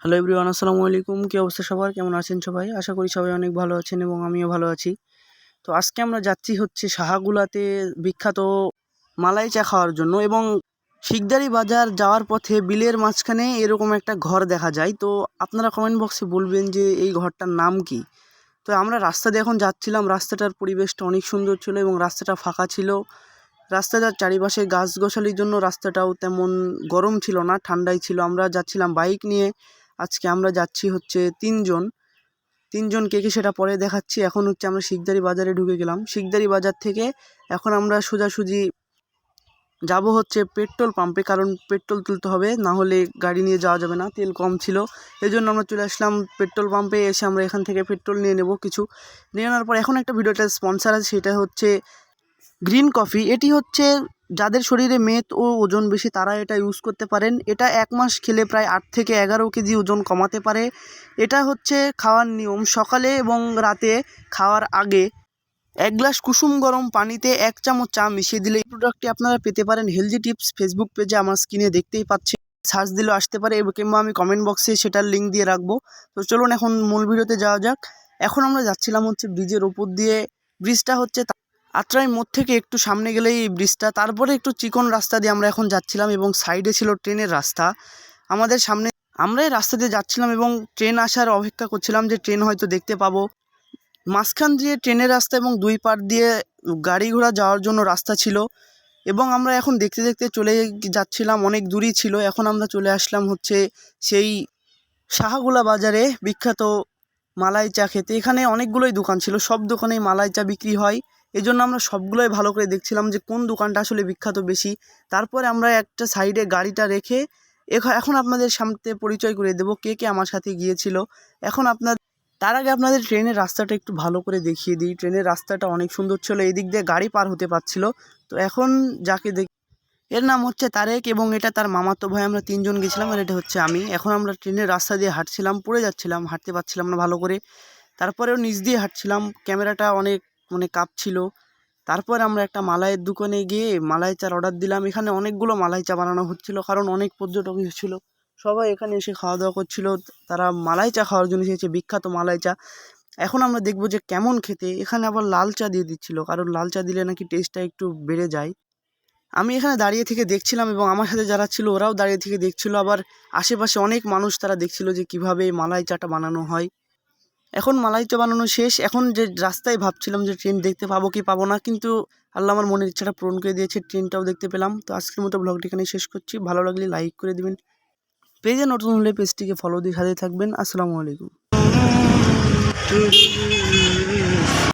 Hello everyone, আসসালামু আলাইকুম। কী অবস্থা সবার? কেমন আছেন সবাই? আশা করি সবাই অনেক ভালো আছেন এবং আমিও ভালো আছি। তো আজকে আমরা যাচ্ছি হচ্ছে শাহাগুলাতে বিখ্যাত মালাই চা খাওয়ার জন্য। এবং শিকদারি বাজার যাওয়ার পথে বিলের মাঝখানে এরকম একটা ঘর দেখা যায়। তো আপনারা কমেন্ট বক্সে বলবেন যে এই ঘরটার নাম কি। তো আমরা রাস্তা দিয়ে এখন যাচ্ছিলাম। রাস্তাটার পরিবেশটা অনেক সুন্দর ছিল এবং রাস্তাটা ফাঁকা ছিল। রাস্তাটার চারিপাশে গাছগাছালির জন্য রাস্তাটাও তেমন গরম ছিল না, ঠান্ডাই ছিল। আমরা যাচ্ছিলাম বাইক নিয়ে। আজকে আমরা যাচ্ছি হচ্ছে তিনজন কে কে সেটা পরে দেখাচ্ছি। এখন হচ্ছে আমরা শিকদারি বাজারে ঢুকে গেলাম। শিকদারি বাজার থেকে এখন আমরা সোজাসুজি যাব হচ্ছে পেট্রোল পাম্পে, কারণ পেট্রোল তুলতে হবে, না হলে গাড়ি নিয়ে যাওয়া যাবে না। তেল কম ছিল, এই জন্য আমরা চলে আসলাম পেট্রোল পাম্পে। এসে আমরা এখান থেকে পেট্রোল নিয়ে নেব কিছু। নিয়ে নেওয়ার পর এখন একটা ভিডিওটা স্পন্সার আছে, সেটা হচ্ছে গ্রিন কফি। এটি হচ্ছে যাদের শরীরে মেদ ও ওজন বেশি তারা এটা ইউজ করতে পারেন। এটা 1 মাস খেলে প্রায় 8 থেকে 11 কেজি ওজন কমাতে পারে। এটা হচ্ছে খাওয়ার নিয়ম: সকালে এবং রাতে খাওয়ার আগে 1 গ্লাস কুসুম গরম পানিতে 1 চামচ চা মিশিয়ে দিলে এই প্রোডাক্টটি আপনারা পেতে পারেন হেলদি টিপস ফেসবুক পেজে। আমার স্ক্রিনে দেখতেই পাচ্ছেন, সার্চ দিলেও আসতে পারে, কিংবা আমি কমেন্ট বক্সে সেটার লিঙ্ক দিয়ে রাখবো। তো চলুন এখন মূল ভিডিওতে যাওয়া যাক। এখন আমরা যাচ্ছিলাম হচ্ছে ব্রিজের ওপর দিয়ে। ব্রিজটা হচ্ছে আত্রাই মোড় থেকে একটু সামনে গেলেই এই ব্রিজটা। তারপরে একটু চিকন রাস্তা দিয়ে আমরা এখন যাচ্ছিলাম এবং সাইডে ছিল ট্রেনের রাস্তা আমাদের সামনে। আমরা এই রাস্তা দিয়ে যাচ্ছিলাম এবং ট্রেন আসার অপেক্ষা করছিলাম যে ট্রেন হয়তো দেখতে পাবো। মাঝখান দিয়ে ট্রেনের রাস্তা এবং দুই পার দিয়ে গাড়ি ঘোড়া যাওয়ার জন্য রাস্তা ছিল। এবং আমরা এখন দেখতে দেখতে চলে যাচ্ছিলাম, অনেক দূরই ছিল। এখন আমরা চলে আসলাম হচ্ছে সেই শাহাগুলা বাজারে বিখ্যাত মালাই চা খেতে। এখানে অনেকগুলোই দোকান ছিল, সব দোকানেই মালাই চা বিক্রি হয়। এই জন্য আমরা সবগুলোই ভালো করে দেখছিলাম যে কোন দোকানটা আসলে বিখ্যাত বেশি। তারপরে আমরা একটা সাইডে গাড়িটা রেখে এখন আপনাদের সামনে পরিচয় করে দেবো কে কে আমার সাথে গিয়েছিল। এখন তার আগে আপনাদের ট্রেনের রাস্তাটা একটু ভালো করে দেখিয়ে দিই। ট্রেনের রাস্তাটা অনেক সুন্দর ছিল, এই দিক দিয়ে গাড়ি পার হতে পারছিল। তো এখন যাকে এর নাম হচ্ছে তারেক এবং এটা তার মামাতো ভাই। আমরা 3 জন গেছিলাম আর এটা হচ্ছে আমি। এখন আমরা ট্রেনের রাস্তা দিয়ে হাঁটছিলাম, পড়ে যাচ্ছিলাম, হাঁটতে পারছিলাম না ভালো করে। তারপরেও নিচ দিয়ে হাঁটছিলাম, ক্যামেরাটা অনেক কাঁপছিল। তারপর আমরা একটা মালাইয়ের দোকানে গিয়ে মালাই চার অর্ডার দিলাম। এখানে অনেকগুলো মালাই চা বানানো হচ্ছিল, কারণ অনেক পর্যটক এসেছিল। সবাই এখানে এসে খাওয়া দাওয়া করছিল, তারা মালাই চা খাওয়ার জন্য এসেছে, বিখ্যাত মালাই চা। এখন আমরা দেখবো যে কেমন খেতে। এখানে আবার লাল চা দিয়ে দিচ্ছিল, কারণ লাল চা দিলে নাকি টেস্টটা একটু বেড়ে যায়। আমি এখানে দাঁড়িয়ে থেকে দেখছিলাম এবং আমার সাথে যারা ছিল ওরাও দাঁড়িয়ে থেকে দেখছিল। আবার আশেপাশে অনেক মানুষ, তারা দেখছিল যে কিভাবে মালাই চাটা বানানো হয়। এখন মালাই চা বানানো শেষ। এখন যে রাস্তায় ভাবছিলাম যে ট্রেন দেখতে পাবো কি পাবো না, কিন্তু আল্লাহ আমার মনের ইচ্ছাটা পূরণ করে দিয়েছে, ট্রেনটাও দেখতে পেলাম। তো আজকের মতো ব্লগটি এখানে শেষ করছি। ভালো লাগলে লাইক করে দিবেন, পেজে নতুন হলে পেজটিকে ফলো দিয়ে সাথে থাকবেন। আসসালামু আলাইকুম।